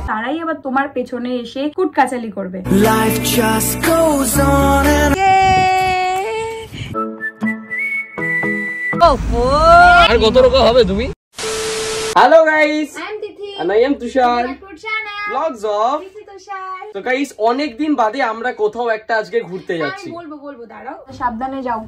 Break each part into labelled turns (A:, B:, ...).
A: তারাই আবার তোমার পেছনে এসে কুটকাচালি করবে।
B: আর কত রকম হবে তুমি? Hello guys, and I am Tushar, vlogs of তো গাইস অনেকদিন বাদে আমরা কোথাও একটা আজকে ঘুরতে যাচ্ছি।
A: বলবো দাঁড়াও, সাবধানে যাও।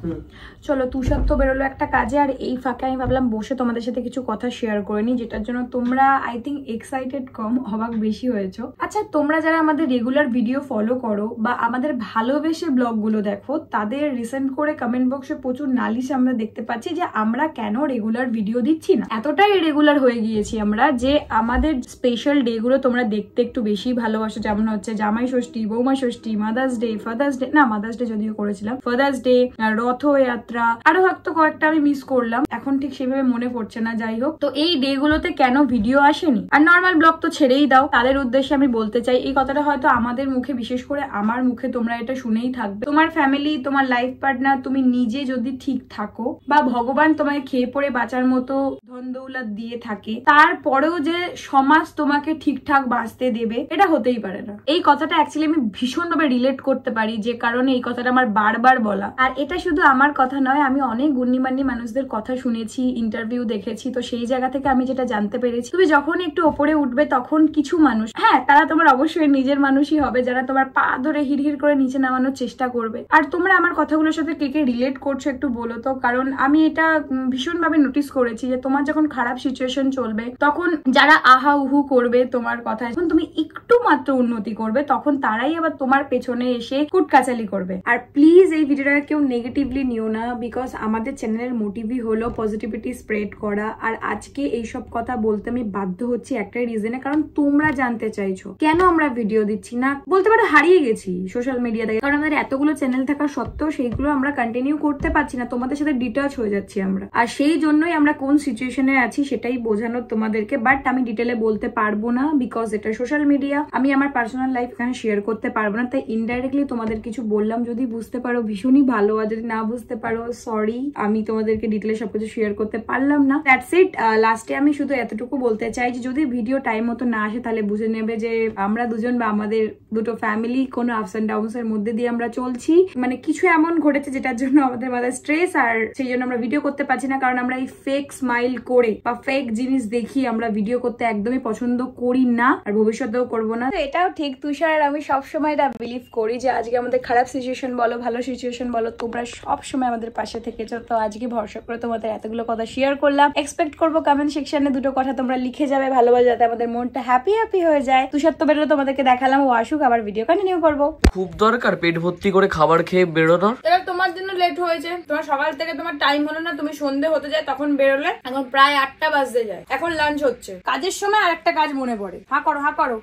A: চলো, তুষার তো বেরোলো একটা কাজে, আর এই ফাঁকে আমি ভাবলাম বসে তোমাদের সাথে কিছু কথা শেয়ার করে নি, যেটার জন্য তোমরা আই থিঙ্ক এক্সাইটেড কম, অবাক বেশি হয়েছো। আচ্ছা, তোমরা যারা আমাদের রেগুলার ভিডিও ফলো করো বা আমাদের ভালোবেসে ব্লগ গুলো দেখো, তাদের রিসেন্ট করে কমেন্ট বক্সে প্রচুর নালিশ আমরা দেখতে পাচ্ছি যে আমরা কেন রেগুলার ভিডিও দিচ্ছি না। এতটাই রেগুলার হয়ে গিয়েছি আমরা যে আমাদের স্পেশাল ডে গুলো তোমরা দেখতে একটু বেশি ভালোবাসো, যেমন হচ্ছে জামাই ষষ্ঠী, বৌমা ষষ্ঠী, মাদার্স ডে, ফাদার্স ডে, না মাদার্স ডে যদিও করেছিলাম, ফাদার্স ডে, রথযাত্রা, আরো হয়তো কয়েকটা আমি মিস করলাম, এখন ঠিক সেভাবে মনে পড়ছে না। যাই হোক, তো এই ডে গুলোতে কেন ভিডিও আসেনি আর নর্মাল ব্লগ তো ছেড়েই দাও, তাদের উদ্দেশ্যে আমি বলতে চাই এই কথাটা হয়তো আমাদের মুখে, বিশেষ করে আমার মুখে তোমরা এটা শুনেই থাকবে। তোমার ফ্যামিলি, তোমার লাইফ পার্টনার, তুমি নিজে যদি ঠিক থাকো বা ভগবান তোমাকে খেয়ে পড়ে বাঁচার মতো ধন দৌলত দিয়ে থাকে, তারপরেও যে সমাজ তোমাকে ঠিকঠাক বাঁচতে দেবে, এটা হতেই পারে না। এই কথাটা অ্যাকচুয়ালি আমি ভীষণভাবে রিলেট করতে পারি, যে কারণে এই কথাটা আমার বারবার বলা। আর এটা শুধু আমার কথা নয়, আমি অনেক গুণীমানী মানুষদের কথা শুনেছি, ইন্টারভিউ দেখেছি, তো সেই জায়গা থেকে আমি যেটা জানতে পেরেছি, তুমি যখন একটু ওপরে উঠবে তখন কিছু মানুষ, হ্যাঁ তারা তোমার অবশ্যই নিজের মানুষই হবে, যারা তোমার পা ধরে হিড়হিড় করে নিচে নামানোর চেষ্টা করবে। আর তোমরা আমার কথাগুলোর সাথে কে কে রিলেট করছো একটু বলো তো, কারণ আমি এটা ভীষণভাবে নোটিস করেছি যে তোমার যখন খারাপ সিচুয়েশন চলবে, তখন যারা আহা উহু করবে তোমার কথা, যখন তুমি একটু মাত্র উন্নতি করবে, তখন তারাই আবার তোমার পেছনে এসে কুটকাচালি করবে। আর প্লিজ এই ভিডিওটা কেউ নেগেটিভলি নিও না, বিকজ আমাদের চ্যানেলের মোটিভই হলো পজিটিভিটি স্প্রেড করা। আর আজকে এইসব কথা বলতে আমি বাধ্য হচ্ছি একটাই রিজনে, কারণ তোমরা জানতে চাইছো কেন আমরা ভিডিও দিচ্ছি না। বলতে পারো হারিয়ে গেছি সোশ্যাল মিডিয়া থেকে, কারণ আমাদের এতগুলো চ্যানেল থাকা সত্ত্বেও সেইগুলো আমরা কন্টিনিউ করতে পারছি না, তোমাদের সাথে ডিটাচ হয়ে যাচ্ছি আমরা। আর সেই জন্যই আমরা কোন সিচুয়েশনে আছি সেটাই বোঝানোর তোমাদেরকে, বাট আমি ডিটেলে বলতে পারবো না, বিকজ এটা সোশ্যাল মিডিয়া, আমি আমার পার্সোনাল লাইফ এখানে শেয়ার করতে পারবো না। তাই ইনডাইরেক্টলি তোমাদের কিছু বললাম, যদি বুঝতে পারো ভীষণই ভালো, আর যদি না বুঝতে পারো সরি, আমি তোমাদেরকে ডিটেলে সবকিছু শেয়ার করতে পারলাম না। That's it. লাস্টে আমি শুধু এতটুকু বলতে চাই যে যদি ভিডিও টাইম মতো না আসে, তাহলে বুঝে নেবে যে আমরা দুজন বা আমাদের দুটো ফ্যামিলি কোনো আপস এন্ড ডাউনস এর মধ্যে দিয়ে আমরা চলছি, মানে কিছু এমন ঘটেছে যেটার জন্য আমাদের মাথায় স্ট্রেস, আর সেই জন্য আমরা ভিডিও করতে পারছি না, কারণ আমরা এই ফেক স্মাইল করে বা ফেক জিনিস দেখি আমরা ভিডিও করতে একদমই পছন্দ করি না, আর ভবিষ্যতেও করবো না। তো এটাও ঠিক, তুষার আর আমি সবসময় এটা বিলিভ করি যে আজকে আমাদের খারাপ সিচুয়েশন বলো, ভালো সিচুয়েশন বলো, তোমরা সবসময় আমাদের পাশে থেকেছো। তো আজকে ভরসা করে তোমাদের এতগুলো কথা শেয়ার করলাম। এক্সপেক্ট করবো কমেন্ট সেকশনে দুটো কথা তোমরা লিখে যাবে ভালোবাসা, যাতে আমাদের মনটা হ্যাপি হয়ে যায়। তুষার তো বেরোলো, তোমাদেরকে দেখালাম, ও আসুক, আবার ভিডিও কন্টিনিউ করবো।
B: খুব দরকার পেট ভর্তি করে খাবার খেয়ে বেরোনোর।
A: এটা তোমার জন্য লেট হয়েছে, তোমার সকাল থেকে তোমার টাইম হলো না, তুমি সন্ধে হতে যায় তখন বেরোলে, এখন প্রায় 8টা বাজতে যায়, এখন লাঞ্চ হচ্ছে, কাজের সময় আর একটা কাজ মনে পড়ে। হা করো।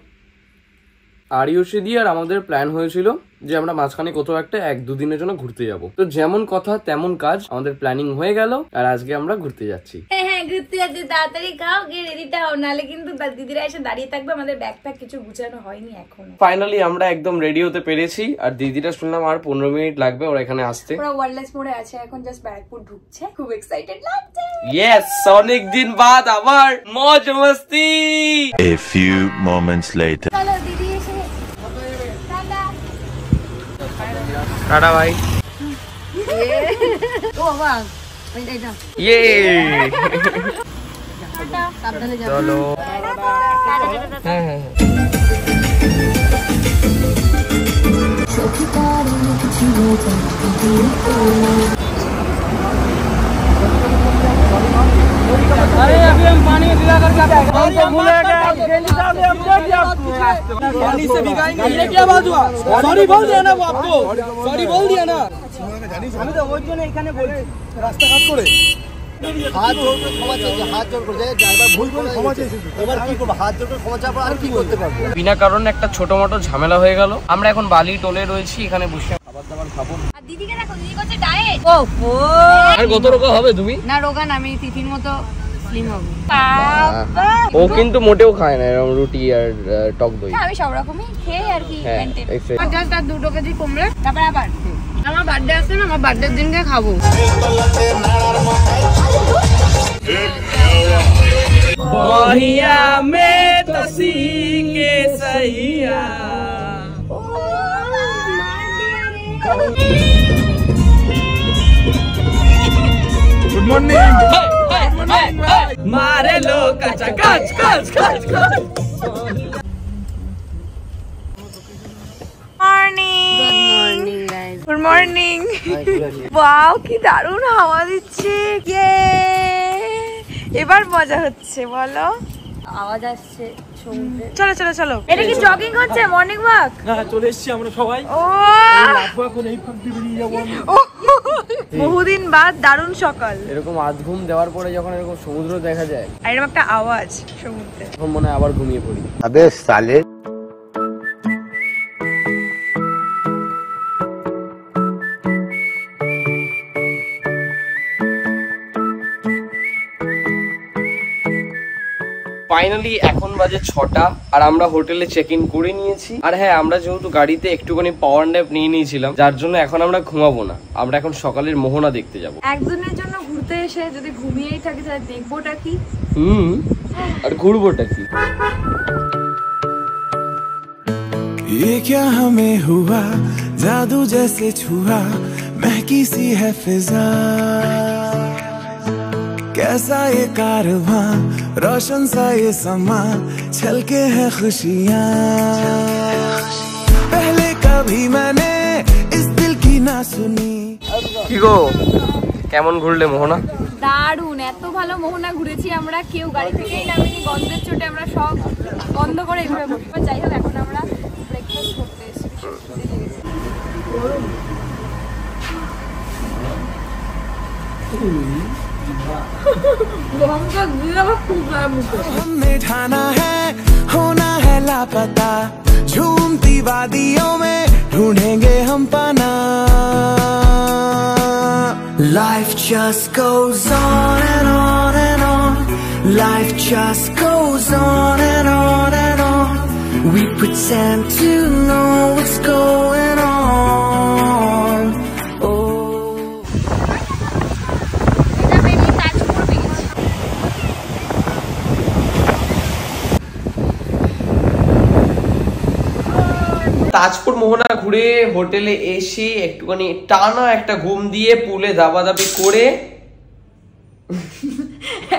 B: আরিয়সী দিয়ে আর আমাদের প্ল্যান হয়েছিল যে আমরা মাঝখানে কোথাও একটা 1-2 দিনের জন্য ঘুরতে যাব। তো যেমন কথা তেমন কাজ, আমাদের প্ল্যানিং হয়ে গেল, আর আজকে আমরা ঘুরতে যাচ্ছি।
A: হ্যাঁ ঘুরতে যাচ্ছি, তাড়াতাড়ি খাও, গিয়ে রেডিটা হও, নাহলে কিন্তু দিদিরা এসে দাঁড়িয়ে থাকবে, আমাদের ব্যাগ প্যাক কিছু গুছানো হয়নি এখনো।
B: ফাইনালি আমরা একদম রেডি হতে পেরেছি, আর দিদিরা শুনলাম আর 15 মিনিট লাগবে ওরা এখানে আসতে।
A: ওরা ওয়ারলেস মোড়ে আছে এখন, জাস্ট ব্যারাকপুর ঢুকছে, খুব এক্সাইটেড লাগছে।
B: ইয়েস, অনেক দিন বাদ আবার মজ মস্তি।
C: A few moments later.
A: চলো দিদি এসে
B: টাটা ভাই।
A: ও বাবা, এইটা
B: ইয়ে
A: সাবধানে যাও।
B: চলো। হ্যাঁ अरे अभी हम पानी में गिरा करके हम तो भूले गए, पानी से भिगाएंगे। ये क्या बात हुआ? सॉरी बोल दिया ना वो आपको, सॉरी बोल दिया ना। আমি তো ওই জন্য এখানে বলছি রাস্তা কাট করে হাত জোর করে ক্ষমা চাইছে, হাত জোর করে ড্রাইভার ভুল করে ক্ষমা চাইছে, এবার কি করব? হাত জোর করে ক্ষমা চাইবো, আর কি করতে পারবো? বিনা কারণে একটা ছোটমোটো ঝামেলা হয়ে গেল। আমরা এখন বালি টোলে রয়েছি, এখানে বসে খাবার দাবার খাবো।
A: আর দিদিকে দেখো, দিদি করছে ডায়েট। ও
B: আর কত রোগা হবে তুমি?
A: না রোগা না, আমি টিফিন মতো স্লিম হবে।
B: ও কিন্তু মোটেও খায় না এরকম রুটি আর টক দই।
A: আমি সব রকমই খেয়ে আর কি মেইনটেইন।
B: হ্যাঁ,
A: জাস্ট আর 2 কেজি কমলে তারপর আবার আমার বার্থডে আসছে না, আমার বার্থডের দিনকে খাবো।
B: বহিয়া মে তসি কে সহিয়া।
D: Good morning.
B: मारे लो कचा कच कच कच कच।
A: Good morning. ওয়াও কি দারুণ হাওয়া দিচ্ছে, এবার মজা হচ্ছে বলো।
E: আওয়াজ আসছে সমুদ্রে।
A: চলো চলো চলো, এটা কি জগিং হচ্ছে, মর্নিং ওয়াক?
B: না চলে এসেছি আমরা সবাই।
A: ও
B: এখন এই ফাঁক দিয়ে বেরিয়ে যাবো।
A: বহুদিন বাদ দারুণ সকাল।
F: এরকম আধ ঘুম দেওয়ার পরে যখন এরকম সমুদ্র দেখা যায়,
A: আর এরকম একটা আওয়াজ সমুদ্রে,
F: তখন মনে হয় আবার ঘুমিয়ে পড়ি।
C: अबे साले
F: ফাইনালি এখন বাজে 6টা আর আমরা হোটেলে চেক ইন করে নিয়েছি। আর হ্যাঁ, আমরা যেহেতু গাড়িতে একটুখানি পাওয়ার ন্যাপ নিয়ে নিয়েছিলাম, যার জন্য এখন আমরা ঘুমাবো না, আমরা এখন সকালের মোহনা দেখতে যাব।
A: একদিনের জন্য ঘুরতে এসে যদি ঘুমিয়েই থাকি তাহলে দেখবোটা কি?
F: আর ঘুরবোটা কি?
D: ये क्या हमें हुआ, जादू जैसे छुआ, महकी सी है फिजा, कैसा ये कारवां, रोशन सा ये समा, छलके हैं खुशियाँ, पहले कभी मैंने इस दिल की ना सुनी।
F: কি গো, কেমন ঘুরলে মোহনা?
A: দারুণ, এত ভালো মোহনা ঘুরেছি আমরা, কেউ গাড়ি থেকেই নামিনি, গন্ধের চোটে আমরা সব বন্ধ করে এইভাবে বসে। যাই হোক, এখন আমরা ব্রেকফাস্ট করতে এসেছি।
D: हमने ठाना है होना है लापता, झूमती वादियों में ढूंढेंगे हम पाना। Life just goes on and on and on, life just goes on and on and on, we pretend to know what's going on.
F: Tajpur মোহনা ঘুরে হোটেলে এসে একটুখানি টানা একটা ঘুম দিয়ে পুলে দাবাদাবি করে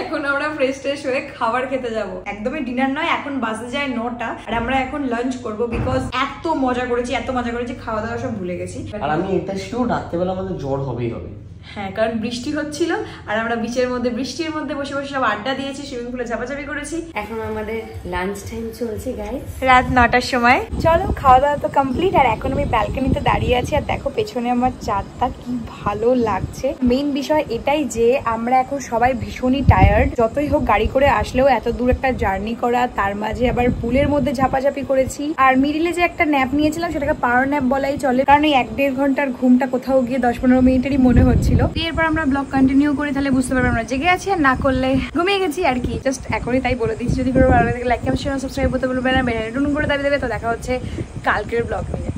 A: এখন আমরা ফ্রেশ ট্রেশ হয়ে খাবার খেতে যাব। একদমই ডিনার নয়, এখন বাজে যায় 9টা আর আমরা এখন লাঞ্চ করব, বিকজ এত মজা করেছি খাওয়া দাওয়া সব ভুলে গেছি।
F: আর আমি এটা শিওর রাত্রেবেলা আমাদের জ্বর হবেই হবে।
A: হ্যাঁ, কারণ বৃষ্টি হচ্ছিল আর আমরা বিচের মধ্যে বৃষ্টির মধ্যে বসে বসে সব আড্ডা দিয়েছি, সুইমিং পুলে ঝাপাঝাপি করেছি।
E: এখন আমাদের লাঞ্চ টাইম চলছে গাইস,
A: রাত 9টার সময়। চলো, খাওয়া দাওয়া তো কমপ্লিট আর এখন আমি ব্যালকনিতে দাঁড়িয়ে আছি আর দেখো পেছনে আমার চাঁদটা কি ভালো লাগছে। মেইন বিষয় এটাই যে আমরা এখন সবাই ভীষণই টায়ার্ড, যতই হোক গাড়ি করে আসলেও এত দূর একটা জার্নি করা, তার মাঝে আবার পুলের মধ্যে ঝাপাঝাপি করেছি। আর মিডিলে যে একটা ন্যাপ নিয়েছিলাম সেটাকে পাওয়ার ন্যাপ বলাই চলে, কারণ এই 1-1.5 ঘন্টার ঘুমটা কোথাও গিয়ে 10-15 মিনিটেরই মনে হচ্ছিল। এরপর আমরা ব্লগ কন্টিনিউ করি, তাহলে বুঝতে পারবো আমরা জেগে আছি আর না করলে ঘুমিয়ে গেছি আর কি। জাস্ট এখনই তাই বলে দিচ্ছি, যদি ভালো লাগে লাইক, সাবস্ক্রাইব করতে বলবেন না, বেল আইকন করে দাবি দেবে। তো দেখা হচ্ছে কালকের ব্লগ নিয়ে।